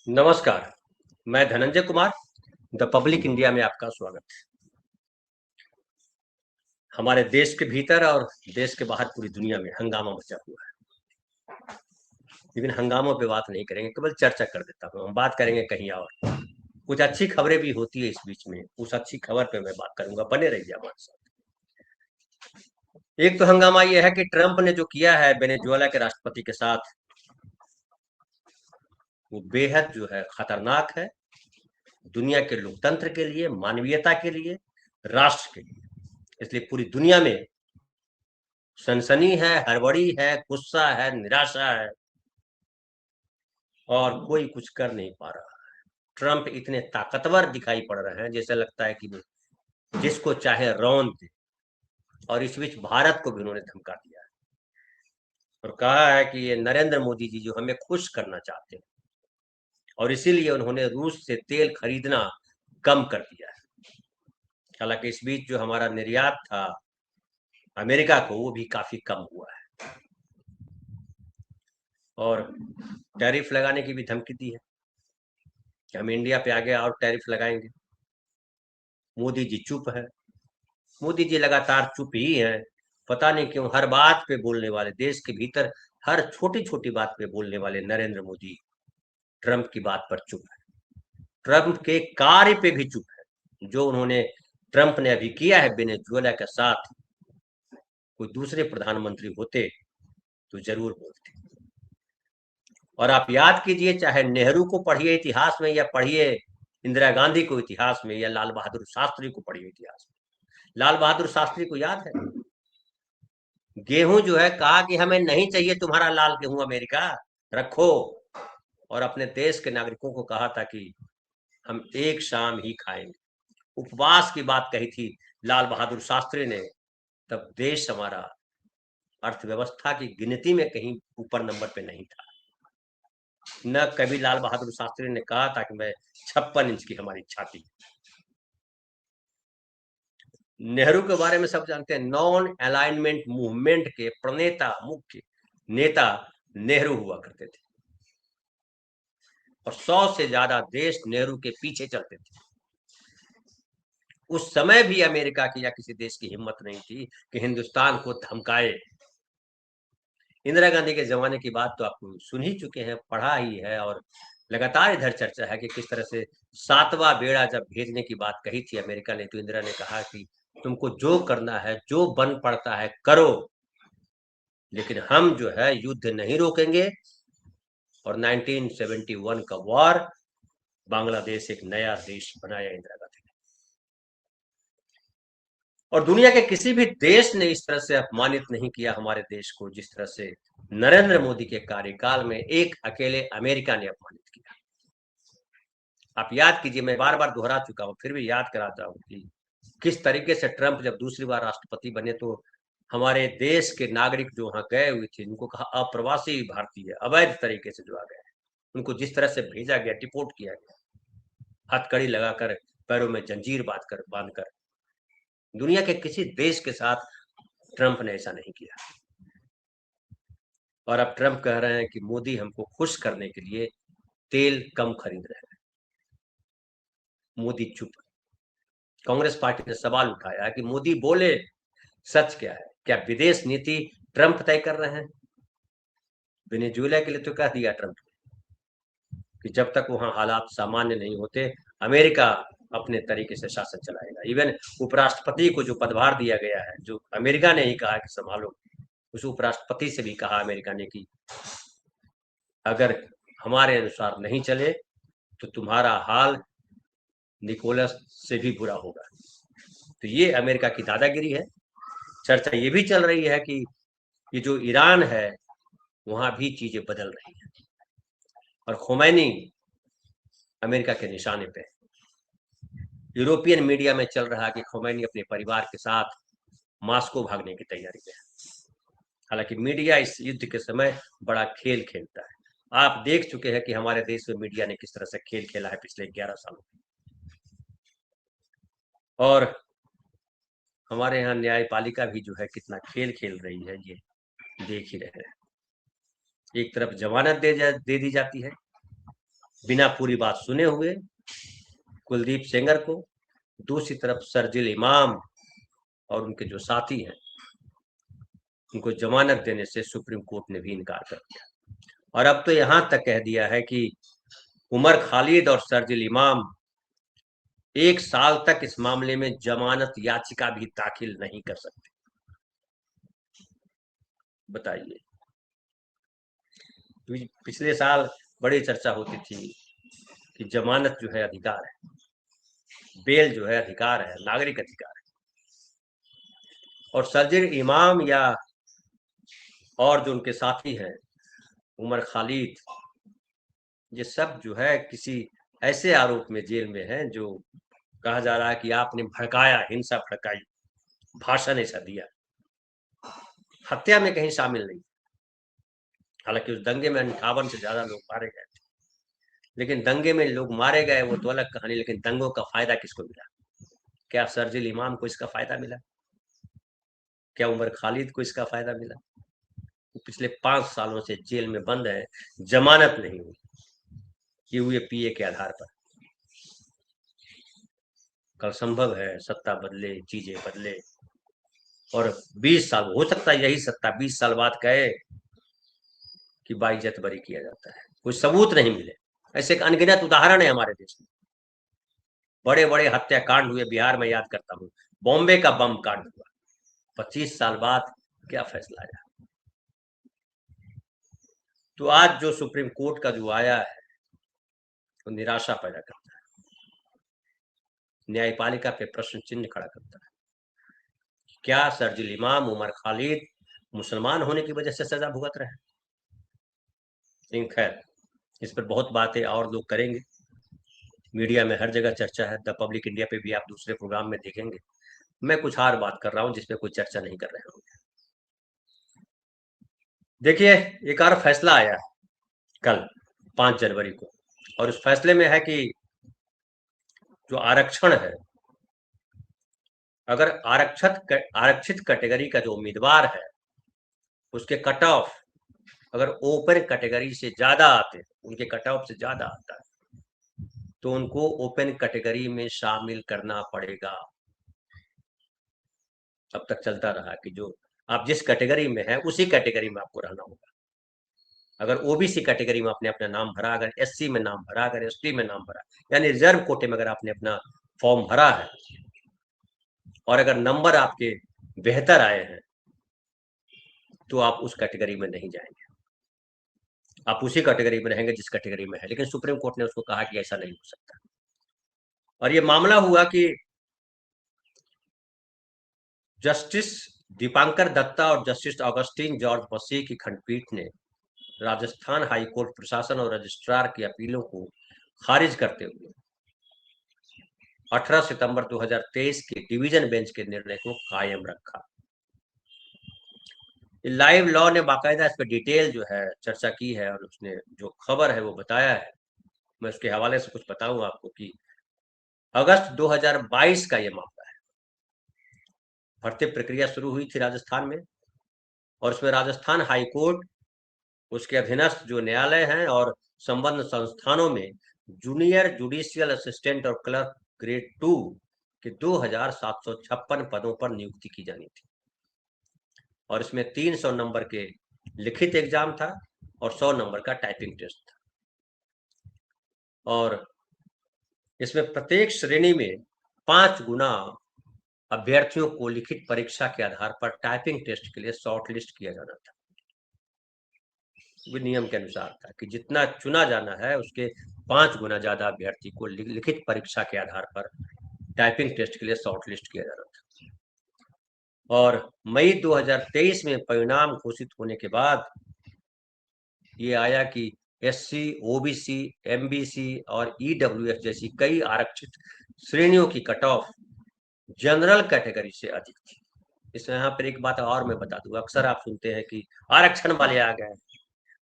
नमस्कार। मैं Dhananjay Kumar, the public India में आपका स्वागत है। हमारे देश के भीतर और देश के बाहर पूरी दुनिया में हंगामा मचा हुआ है, लेकिन हंगामों पे बात नहीं करेंगे, केवल चर्चा कर देता हूँ। हम बात करेंगे कहीं और। कुछ अच्छी खबरें भी होती है इस बीच में, उस अच्छी खबर पे मैं बात करूंगा। बने रहिए हमारे साथ। एक तो हंगामा यह है कि ट्रंप ने जो किया है वेनेजुएला के राष्ट्रपति के साथ, वो बेहद जो है खतरनाक है, दुनिया के लोकतंत्र के लिए, मानवीयता के लिए, राष्ट्र के लिए। इसलिए पूरी दुनिया में सनसनी है, हड़बड़ी है, गुस्सा है, निराशा है, और कोई कुछ कर नहीं पा रहा। ट्रंप इतने ताकतवर दिखाई पड़ रहे हैं, जैसे लगता है कि वो जिसको चाहे रौंद दे। और इस बीच भारत को भी उन्होंने धमका दिया है और कहा है कि ये नरेंद्र मोदी जी जो हमें खुश करना चाहते हैं, और इसीलिए उन्होंने रूस से तेल खरीदना कम कर दिया है। हालांकि इस बीच जो हमारा निर्यात था अमेरिका को, वो भी काफी कम हुआ है। और टैरिफ लगाने की भी धमकी दी है कि हम इंडिया पे आगे और टैरिफ लगाएंगे। मोदी जी चुप है। मोदी जी लगातार चुप ही हैं। पता नहीं क्यों हर बात पे बोलने वाले, देश के भीतर हर छोटी छोटी बात पे बोलने वाले नरेंद्र मोदी ट्रंप की बात पर चुप है। ट्रंप के कार्य पे भी चुप है। जो उन्होंने ट्रंप ने अभी किया है वेनेजुएला के साथ, कोई दूसरे प्रधानमंत्री होते तो जरूर बोलते। और आप याद कीजिए, चाहे नेहरू को पढ़िए इतिहास में, या पढ़िए इंदिरा गांधी को इतिहास में, या लाल बहादुर शास्त्री को पढ़िए इतिहास में। लाल बहादुर शास्त्री को याद है, गेहूं जो है कहा कि हमें नहीं चाहिए तुम्हारा लाल गेहूं, अमेरिका रखो। और अपने देश के नागरिकों को कहा था कि हम एक शाम ही खाएंगे। उपवास की बात कही थी लाल बहादुर शास्त्री ने। तब देश हमारा अर्थव्यवस्था की गिनती में कहीं ऊपर नंबर पे नहीं था। न कभी लाल बहादुर शास्त्री ने कहा था कि मैं 56 इंच की हमारी छाती। नेहरू के बारे में सब जानते हैं, नॉन अलाइनमेंट मूवमेंट के प्रणेता, मुख्य नेता नेहरू हुआ करते थे। और 100 से ज्यादा देश नेहरू के पीछे चलते थे। उस समय भी अमेरिका की या किसी देश की हिम्मत नहीं थी कि हिंदुस्तान को धमकाए। इंदिरा गांधी के जमाने की बात तो आप सुन ही चुके हैं, पढ़ा ही है, और लगातार इधर चर्चा है कि किस तरह से 7वां बेड़ा जब भेजने की बात कही थी अमेरिका ने, तो इंदिरा ने कहा कि तुमको जो करना है, जो बन पड़ता है करो, लेकिन हम जो है युद्ध नहीं रोकेंगे। और 1971 का वॉर, बांग्लादेश एक नया देश बनाया इंदिरा गांधी ने। और दुनिया के किसी भी देश ने इस तरह से अपमानित नहीं किया हमारे देश को, जिस तरह से नरेंद्र मोदी के कार्यकाल में एक अकेले अमेरिका ने अपमानित किया। आप याद कीजिए, मैं बार बार दोहरा चुका हूं, फिर भी याद कराता हूं कि किस तरीके से ट्रंप जब दूसरी बार राष्ट्रपति बने, तो हमारे देश के नागरिक जो वहां गए हुए थे, उनको कहा अप्रवासी भारतीय, अवैध तरीके से जो आ गए, उनको जिस तरह से भेजा गया, डिपोर्ट किया गया, हथकड़ी लगाकर, पैरों में जंजीर बांधकर। दुनिया के किसी देश के साथ ट्रंप ने ऐसा नहीं किया। और अब ट्रंप कह रहे हैं कि मोदी हमको खुश करने के लिए तेल कम खरीद रहे हैं। मोदी चुप। कांग्रेस पार्टी ने सवाल उठाया कि मोदी बोले, सच क्या है? क्या विदेश नीति ट्रंप तय कर रहे हैं? वेनेजुएला के लिए तो कह दिया ट्रंप कि जब तक वहां हालात सामान्य नहीं होते, अमेरिका अपने तरीके से शासन चलाएगा। इवन उपराष्ट्रपति को जो पदभार दिया गया है, जो अमेरिका ने ही कहा कि संभालो, उस उपराष्ट्रपति से भी कहा अमेरिका ने कि अगर हमारे अनुसार नहीं चले तो तुम्हारा हाल निकोलस से भी बुरा होगा। तो ये अमेरिका की दादागिरी है। चर्चा ये भी चल रही है कि ये जो ईरान है, वहां भी चीजें बदल रही है, और खोमैनी अमेरिका के निशाने पे है। यूरोपियन मीडिया में चल रहा है कि खोमैनी अपने परिवार के साथ मास्को भागने की तैयारी में है। हालांकि मीडिया इस युद्ध के समय बड़ा खेल खेलता है। आप देख चुके हैं कि हमारे देश में मीडिया ने किस तरह से खेल खेला है पिछले 11 सालों में। और हमारे यहाँ न्यायपालिका भी जो है कितना खेल खेल रही है, ये देख ही रहे हैं। एक तरफ जमानत दे दी जाती है, बिना पूरी बात सुने हुए कुलदीप सेंगर को, दूसरी तरफ शरजील इमाम और उनके जो साथी हैं उनको जमानत देने से सुप्रीम कोर्ट ने भी इनकार कर दिया। और अब तो यहां तक कह दिया है कि उमर खालिद और शरजील इमाम 1 साल तक इस मामले में जमानत याचिका भी दाखिल नहीं कर सकते। बताइए, पिछले साल बड़ी चर्चा होती थी कि जमानत जो है अधिकार है, बेल जो है अधिकार है, नागरिक अधिकार है, और शरजील इमाम या और जो उनके साथी हैं उमर खालिद, ये सब जो है किसी ऐसे आरोप में जेल में हैं जो कहा जा रहा है कि आपने भड़काया, हिंसा भड़काई, भाषण ऐसा दिया। हत्या में कहीं शामिल नहीं, हालांकि उस दंगे में 58 से ज्यादा लोग मारे गए, लेकिन दंगे में लोग मारे गए वो तो अलग कहानी, लेकिन दंगों का फायदा किसको मिला? क्या शरजील इमाम को इसका फायदा मिला? क्या उमर खालिद को इसका फायदा मिला? वो पिछले 5 सालों से जेल में बंद है, जमानत नहीं हुई, यूएपीए के आधार पर। कल संभव है सत्ता बदले, चीजें बदले, और 20 साल हो सकता है यही सत्ता 20 साल बाद कहे कि बाइज्जत बरी किया जाता है, कोई सबूत नहीं मिले। ऐसे एक अनगिनत उदाहरण है हमारे देश में, बड़े बड़े हत्याकांड हुए। बिहार में याद करता हूँ, बॉम्बे का बम कांड हुआ, 25 साल बाद क्या फैसला आया। तो आज जो सुप्रीम कोर्ट का जो आया है वो तो निराशा पैदा करता है, न्यायपालिका पे प्रश्न चिन्ह खड़ा करता है। क्या शरजील इमाम, उमर खालिद मुसलमान होने की वजह से सजा भुगत रहे हैं? लेकिन खैर, इस पर बहुत बातें और लोग करेंगे, मीडिया में हर जगह चर्चा है, द पब्लिक इंडिया पे भी आप दूसरे प्रोग्राम में देखेंगे। मैं कुछ और बात कर रहा हूं जिसपे कोई चर्चा नहीं कर रहे होंगे। देखिए, एक और फैसला आया है कल 5 जनवरी को, और उस फैसले में है कि जो आरक्षण है, अगर आरक्षित कैटेगरी का जो उम्मीदवार है उसके कट ऑफ अगर ओपन कैटेगरी से ज्यादा आते हैं, उनके कट ऑफ से ज्यादा आता है, तो उनको ओपन कैटेगरी में शामिल करना पड़ेगा। अब तक चलता रहा कि जो आप जिस कैटेगरी में है उसी कैटेगरी में आपको रहना होगा। अगर ओबीसी कैटेगरी में आपने अपना नाम भरा, अगर एससी में नाम भरा, अगर एसटी में नाम भरा, यानी रिजर्व कोटे में अगर आपने अपना फॉर्म भरा है और अगर नंबर आपके बेहतर आए हैं तो आप उस कैटेगरी में नहीं जाएंगे, आप उसी कैटेगरी में रहेंगे जिस कैटेगरी में है। लेकिन सुप्रीम कोर्ट ने उसको कहा कि ऐसा नहीं हो सकता, और ये मामला हुआ कि जस्टिस दीपांकर दत्ता और जस्टिस अगस्टीन जॉर्ज मसीह की खंडपीठ ने राजस्थान हाईकोर्ट प्रशासन और रजिस्ट्रार की अपीलों को खारिज करते हुए 18 सितंबर 2023 के डिवीजन बेंच के निर्णय को कायम रखा। लाइव लॉ ने बाकायदा इस पर डिटेल जो है चर्चा की है, और उसने जो खबर है वो बताया है। मैं उसके हवाले से कुछ बताऊं आपको कि अगस्त 2022 का ये मामला है। भर्ती प्रक्रिया शुरू हुई थी राजस्थान में, और उसमें राजस्थान हाईकोर्ट, उसके अधीनस्थ जो न्यायालय हैं और संबद्ध संस्थानों में जूनियर जुडिशियल असिस्टेंट और क्लर्क ग्रेड 2 के 2756 पदों पर नियुक्ति की जानी थी, और इसमें 300 नंबर के लिखित एग्जाम था और 100 नंबर का टाइपिंग टेस्ट था, और इसमें प्रत्येक श्रेणी में 5 गुना अभ्यर्थियों को लिखित परीक्षा के आधार पर टाइपिंग टेस्ट के लिए शॉर्ट लिस्ट किया जाना था। नियम के अनुसार था कि जितना चुना जाना है उसके 5 गुना ज्यादा अभ्यर्थी को लिखित परीक्षा के आधार पर टाइपिंग टेस्ट के लिए शॉर्ट लिस्ट किया जाना था। और मई 2023 में परिणाम घोषित होने के बाद ये आया कि एससी, ओबीसी, एमबीसी और ईडब्ल्यूएस जैसी कई आरक्षित श्रेणियों की कट ऑफ जनरल कैटेगरी से अधिक थी। इसमें यहाँ पर एक बात और मैं बता दूं, अक्सर आप सुनते हैं कि आरक्षण वाले आ गए,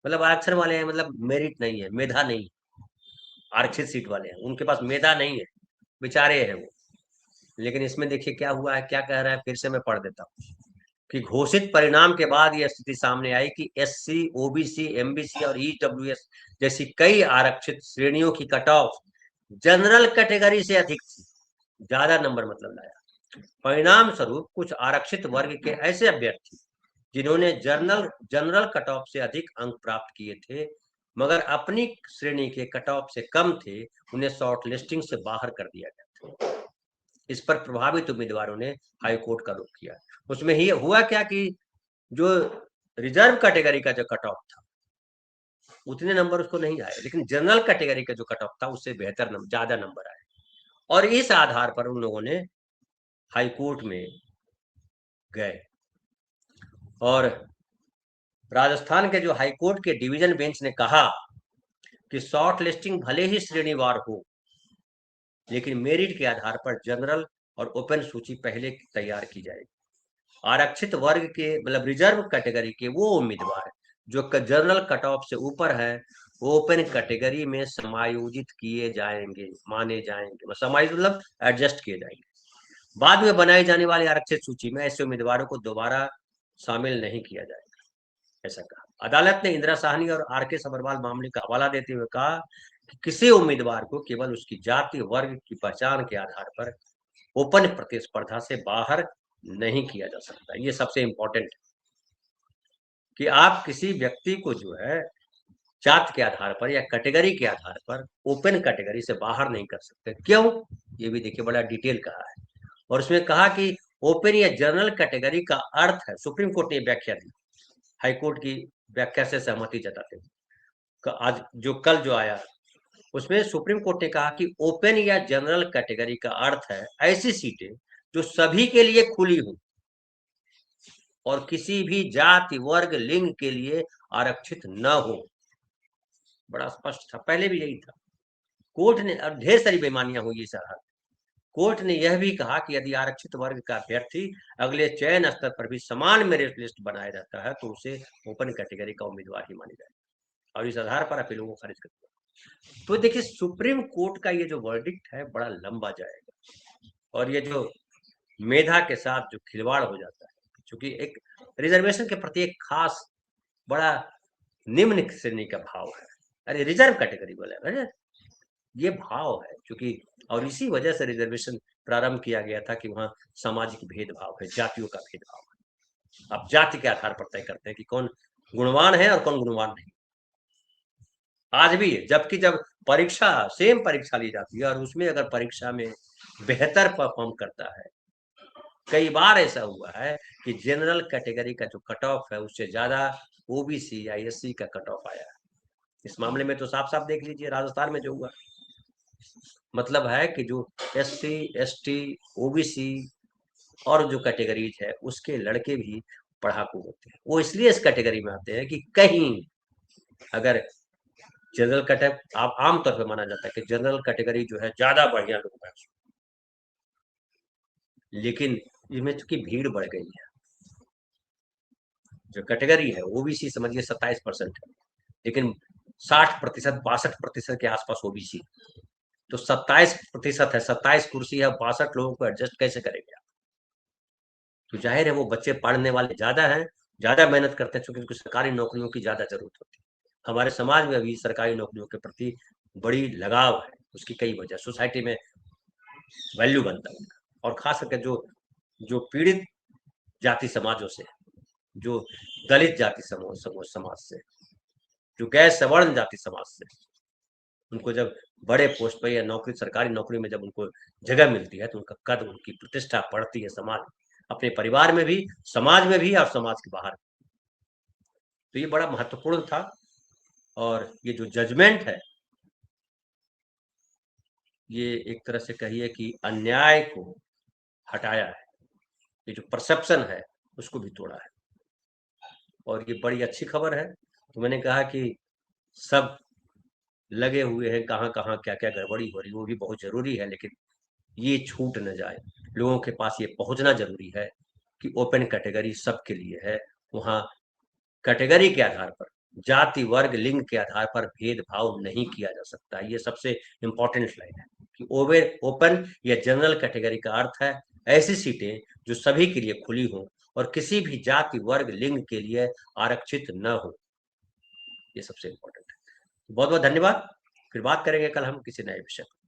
मतलब आरक्षण वाले हैं मतलब मेरिट नहीं है, मेधा नहीं, आरक्षित सीट वाले हैं उनके पास मेधा नहीं है, बेचारे हैं वो। लेकिन इसमें देखिए क्या हुआ है, क्या कह रहा है, फिर से मैं पढ़ देता हूँ कि घोषित परिणाम के बाद यह स्थिति सामने आई कि एससी, ओबीसी, एमबीसी और ईडब्ल्यूएस जैसी कई आरक्षित श्रेणियों की कट ऑफ जनरल कैटेगरी से अधिक थी, ज्यादा नंबर मतलब लाया। परिणाम स्वरूप कुछ आरक्षित वर्ग के ऐसे अभ्यर्थी जिन्होंने जनरल कट ऑफ से अधिक अंक प्राप्त किए थे मगर अपनी श्रेणी के कट ऑफ से कम थे, उन्हें शॉर्ट लिस्टिंग से बाहर कर दिया गया था। इस पर प्रभावित उम्मीदवारों ने हाईकोर्ट का रुख किया। उसमें ही हुआ क्या कि जो रिजर्व कैटेगरी का जो कट ऑफ था उतने नंबर उसको नहीं आए, लेकिन जनरल कैटेगरी का जो कट ऑफ था उससे बेहतर ज्यादा नंबर आए, और इस आधार पर उन लोगों ने हाईकोर्ट में गए। और राजस्थान के जो हाईकोर्ट के डिवीजन बेंच ने कहा कि शॉर्ट लिस्टिंग भले ही श्रेणीवार हो, लेकिन मेरिट के आधार पर जनरल और ओपन सूची पहले तैयार की जाएगी। आरक्षित वर्ग के मतलब रिजर्व कैटेगरी के वो उम्मीदवार जो जनरल कट ऑफ से ऊपर है, वो ओपन कैटेगरी में समायोजित किए जाएंगे, माने जाएंगे, समायोजित मतलब एडजस्ट किए जाएंगे। बाद में बनाई जाने वाली आरक्षित सूची में ऐसे उम्मीदवारों को दोबारा शामिल नहीं किया जाएगा, ऐसा कहा। अदालत ने इंदिरा साहनी और आर के सबरवाल मामले का हवाला देते हुए कहा कि किसी उम्मीदवार को केवल उसकी जाति वर्ग की पहचान के आधार पर ओपन प्रतिस्पर्धा से बाहर नहीं किया जा सकता। ये सबसे इंपॉर्टेंट है कि आप किसी व्यक्ति को जो है जात के आधार पर या कैटेगरी के आधार पर ओपन कैटेगरी से बाहर नहीं कर सकते। क्यों? ये भी देखिए, बड़ा डिटेल कहा है। और उसमें कहा कि ओपन या जनरल कैटेगरी का अर्थ है, सुप्रीम कोर्ट ने व्याख्या दी, हाईकोर्ट की व्याख्या से सहमति जताते हुए आज जो कल जो आया उसमें सुप्रीम कोर्ट ने कहा कि ओपन या जनरल कैटेगरी का अर्थ है ऐसी सीटें जो सभी के लिए खुली हो और किसी भी जाति वर्ग लिंग के लिए आरक्षित न हो। बड़ा स्पष्ट था, पहले भी यही था। कोर्ट ने, अब ढेर सारी बेईमानियां हुई इस आधार। कोर्ट ने यह भी कहा कि यदि आरक्षित वर्ग का अभ्यर्थी अगले चयन स्तर पर भी समान मेरिट लिस्ट बनाए रहता है तो उसे ओपन कैटेगरी का उम्मीदवार ही मानी जाए, और इस आधार पर अपीलों को खारिज कर दिया। तो देखिए, सुप्रीम कोर्ट का ये जो वर्डिक्ट है बड़ा लंबा जाएगा, और ये जो मेधा के साथ जो खिलवाड़ हो जाता है, क्योंकि एक रिजर्वेशन के प्रति एक खास बड़ा निम्न श्रेणी का भाव है। अरे रिजर्व कैटेगरी बोले, अरे ये भाव है, क्योंकि और इसी वजह से रिजर्वेशन प्रारंभ किया गया था कि वहां सामाजिक भेदभाव है, जातियों का भेदभाव है। आप जाति के आधार पर तय करते हैं कि कौन गुणवान है और कौन गुणवान नहीं। आज भी है, जबकि जब परीक्षा सेम परीक्षा ली जाती है और उसमें अगर परीक्षा में बेहतर परफॉर्म करता है, कई बार ऐसा हुआ है कि जनरल कैटेगरी का जो कट ऑफ है उससे ज्यादा ओबीसी या एससी का कट ऑफ आया है। इस मामले में तो साफ साफ देख लीजिए राजस्थान में जो हुआ। मतलब है कि जो एससी, एसटी, ओबीसी और जो कैटेगरीज है उसके लड़के भी पढ़ाकू होते हैं। वो इसलिए इस कैटेगरी में आते हैं कि कहीं अगर जनरल कैटेगरी, आप आमतौर पर माना जाता है कि जनरल कैटेगरी जो है ज्यादा बढ़िया लोग हैं, लेकिन इसमें चूंकि भीड़ बढ़ गई है, जो कैटेगरी है ओबीसी समझिए 27% है, लेकिन 60%, 62% के आसपास ओबीसी, तो 27% है, 27 कुर्सी है, 62 लोगों को एडजस्ट कैसे करेंगे आप? तो जाहिर है वो बच्चे पढ़ने वाले ज्यादा हैं, ज्यादा मेहनत करते हैं, क्योंकि सरकारी नौकरियों की ज्यादा जरूरत होती है। हमारे समाज में अभी सरकारी नौकरियों के प्रति बड़ी लगाव है, उसकी कई वजह, सोसाइटी में वैल्यू बनता है उनका, और खास करके जो जो पीड़ित जाति समाजों से, जो दलित जाति समाज से, जो गैर सवर्ण जाति समाज से, उनको जब बड़े पोस्ट पर या नौकरी, सरकारी नौकरी में जब उनको जगह मिलती है तो उनका कद, उनकी प्रतिष्ठा बढ़ती है, समाज, अपने परिवार में भी, समाज में भी और समाज के बाहर। तो ये बड़ा महत्वपूर्ण था, और ये जो जजमेंट है ये एक तरह से कहिए कि अन्याय को हटाया है, ये जो परसेप्शन है उसको भी तोड़ा है, और ये बड़ी अच्छी खबर है। तो मैंने कहा कि सब लगे हुए हैं, कहाँ कहाँ क्या क्या गड़बड़ी हो रही, वो भी बहुत जरूरी है, लेकिन ये छूट न जाए, लोगों के पास ये पहुंचना जरूरी है कि ओपन कैटेगरी सबके लिए है। वहाँ कैटेगरी के आधार पर, जाति वर्ग लिंग के आधार पर भेदभाव नहीं किया जा सकता। ये सबसे इंपॉर्टेंट लाइन है कि ओपन या जनरल कैटेगरी का अर्थ है ऐसी सीटें जो सभी के लिए खुली हों और किसी भी जाति, वर्ग, लिंग के लिए आरक्षित न हो। ये सबसे इंपॉर्टेंट है। बहुत बहुत धन्यवाद। फिर बात करेंगे कल हम किसी नए विषय पर।